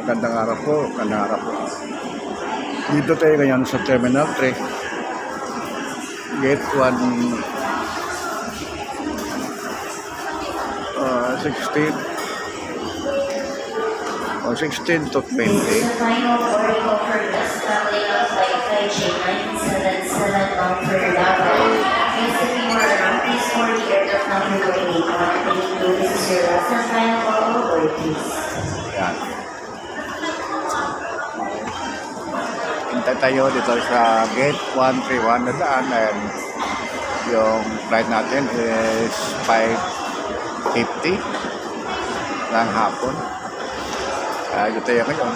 Magandang araw po, magandang araw po. Dito tayo ngayon sa Terminal 3, Gate 1, 16 o 16 to 20. This is the final article for this traveling of flight FIJ977 bound for Davao. Please if you are around, please board the aircraft number boarding gate 1. Thank you. This is your last and final call. Board please. Yan. Hintay tayo dito sa Gate 131 na daan, and yung flight natin is 5:50 ng hapon. Dito tayo ngayon.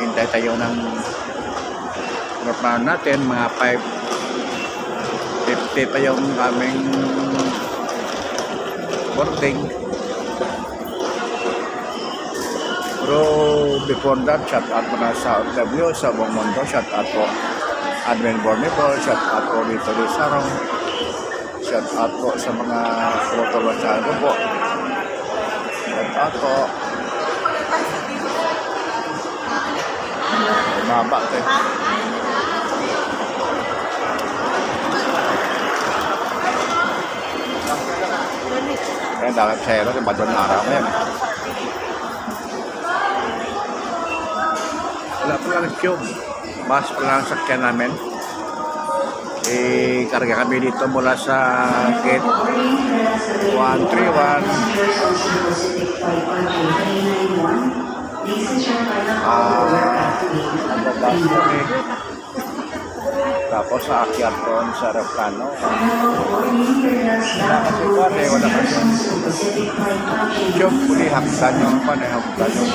Hintay tayo ng normal natin, mga 5:50 pa yung aming boarding. Pero before that, shout out muna sa OFW sa buong mundo. Shout out po Admin Bornibol, shout out po dito di Sarong, shout out po sa mga tuloy-tuloy po. Shout out po. Mabak tayo. Kaya dapat sa'yo rin, badon na araw yan. Wala po lang cube. Bus po lang sakyan namin. Karga kami dito mula sa Gate 131. Nababas kami. Tapos sa akyat doon sa aeroplano. Wala kasi ko rin, wala kasi cube. Uli hagdan yung hagdan yung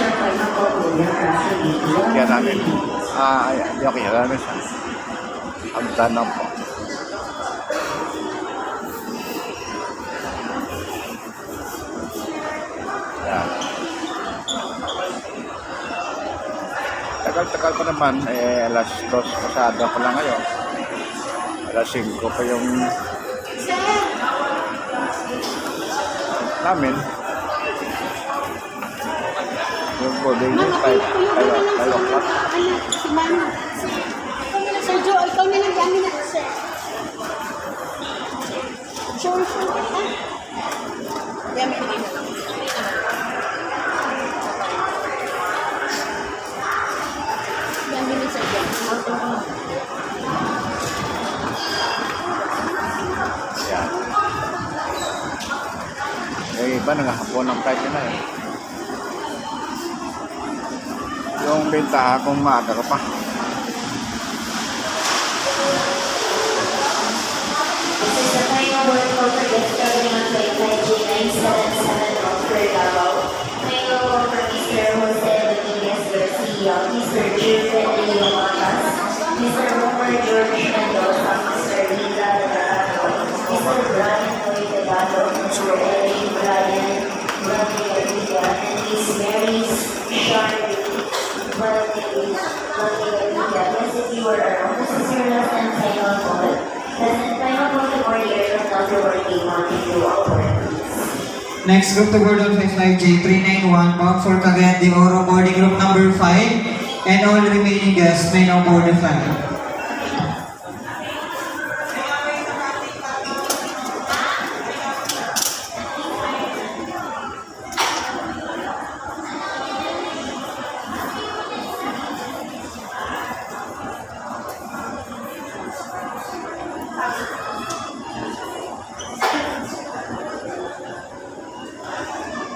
sakyan namin. Hindi ako kaya namin sa hagdan na po. Yan. Tagal-tagal pa naman, alas 2 pasada pa lang ngayon. Alas 5 pa yung namin. Yung boarding yung 5 o'clock. Si Mama. Sir Joe, ikaw na lang gamit na, sir. Sure. Gamit na lang. Yan. Iba nangahapon ang flight nila eh. Yung bentaha kung maaga ka pa. This is the final article for this traveling of flight FIJ977 bound for Davao. Final call for Mr. Jose Dominguez Garcia, Mr. Jurgen Leonatas, Mr. Homer George Mendoza, Mr. Rita Delgado, Mr. Brian Lloyd Delgado, Mr. Eddie Brian Rodriguez, and Miss Mary Shardy. Yes, if you were around, this is your last and final call. Last and final call to board the aircraft number boarding 1 to all board, please. Next group to board on flight J391 bound for Cagayan de Oro, boarding group number 5, and all remaining guests may now board the flight.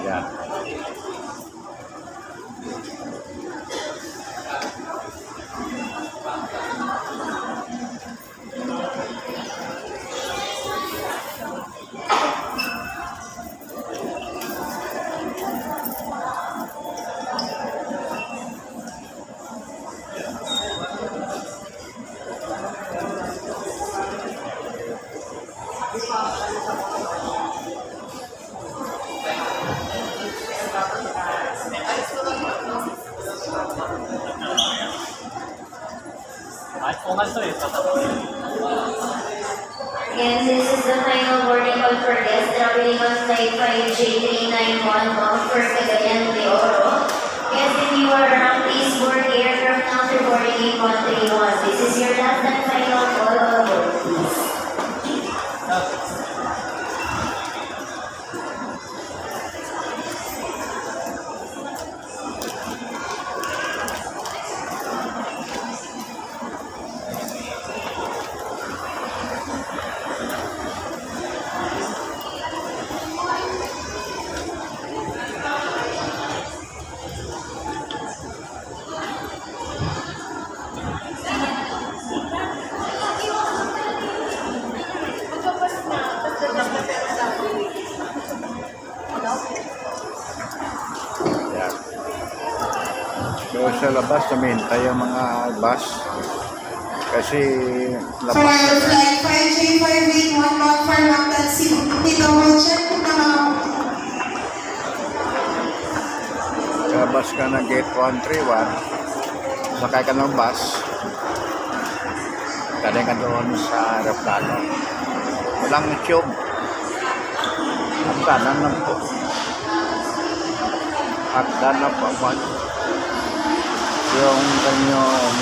Yan. Again, this is the final boarding call for guests traveling on flight 5J391 bound for Cagayan de Oro. Guests in you are around, please board the aircraft now to boarding gate 131. This is your last and final call on board, please. Yan. So sa labas, namintay ang mga bus. Kasi For labas na. flight 5J581 bound for Mactan City, double check na Sa labas ka ng gate 131, sakay ka ng bus, galing ka doon sa aeroplano. Walang tube. Ang kanan lang po. Hagdan na po. Yung kanyang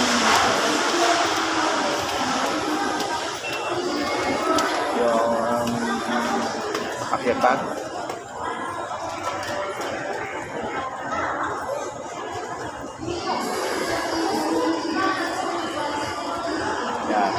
akyatan. Yan.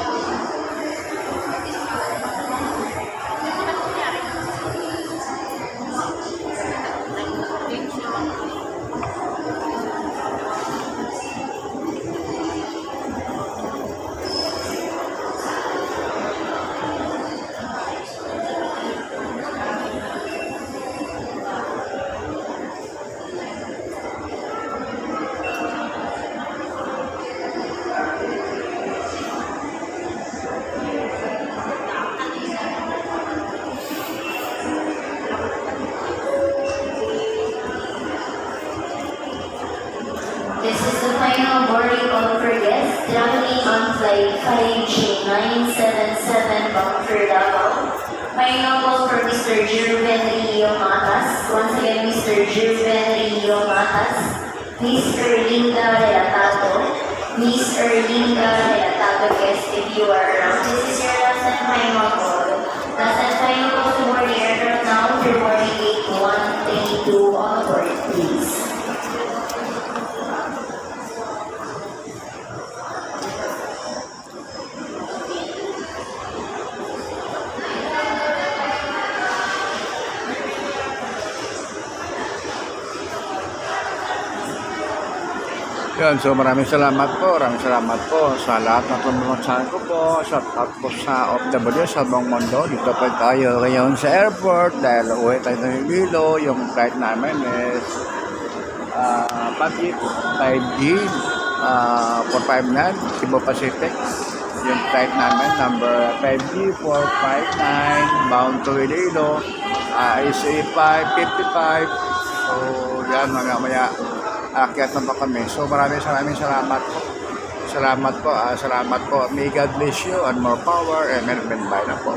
This is the final boarding call for guests traveling on flight 5G977 bound for Davao. Final call for Mr. Jerven Rio Matas. Once again, Mr. Jerven Rio Matas. Miss Erlinda Relatado. Miss Erlinda Relatado, guest, if you are around, this is your last and final call. Last and final call to board the aircraft now for boarding gate 132 on board, please. Yan, so maraming salamat po sa lahat ng pamamasahan ko po. Shout out po sa OFW sa buong mundo. Dito pa tayo ngayon sa airport dahil uwi tayo ng Iloilo. Yung flight namin is Pasig 5G 459 Cebu Pacific. Yung flight namin number 5G 459 bound to Iloilo is 555. So yan, maya akyat na pa kami. So maraming salamat po. Salamat po. May God bless you and more power and bye na po.